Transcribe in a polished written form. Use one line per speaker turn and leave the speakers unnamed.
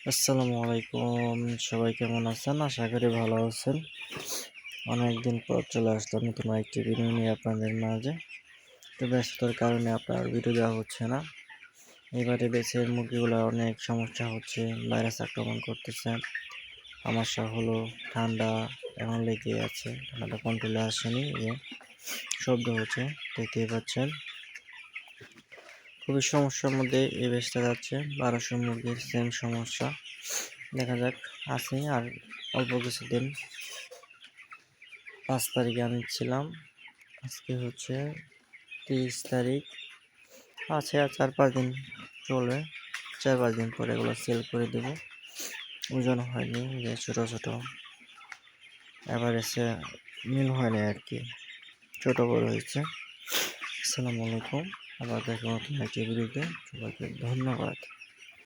আসসালামু আলাইকুম। সবাই কেমন আছেন? আশা করি ভালো আছেন। অনেকদিন পর চলে আসলাম নতুন আরেকটি ভিডিও নিয়ে আপনাদের মাঝে। তো ব্যস্ততার কারণে আপনার ভিডিও দেওয়া হচ্ছে না। এবারে দেশের মুরগিগুলোর অনেক সমস্যা হচ্ছে, ভাইরাস আক্রমণ করতেছে। সমস্যা হলো ঠান্ডা এখন লেগে আছে। ঠান্ডাটা কন্ট্রোলে আসেনি, শব্দ হচ্ছে দেখতেই পাচ্ছেন। খুবই সমস্যার মধ্যে এই বেচটা যাচ্ছে। ১২০০ মুরগির সেম সমস্যা। দেখা যাক, আছে আর অল্প কিছুদিন। ৫ তারিখে আনছিলাম, আজকে হচ্ছে ৩০ তারিখ। আছে আর ৪-৫ দিন চলবে। ৪-৫ দিন পরে এগুলো সেল করে দেবো। ওজন হয়নি, যে ছোট ছোট এভারেজে মিল হয়নি আর কি, ছোট বড় হয়েছে। আসসালামু আলাইকুম, আবার দেখা নতুন একটি ভিডিওতে। সবাইকে ধন্যবাদ।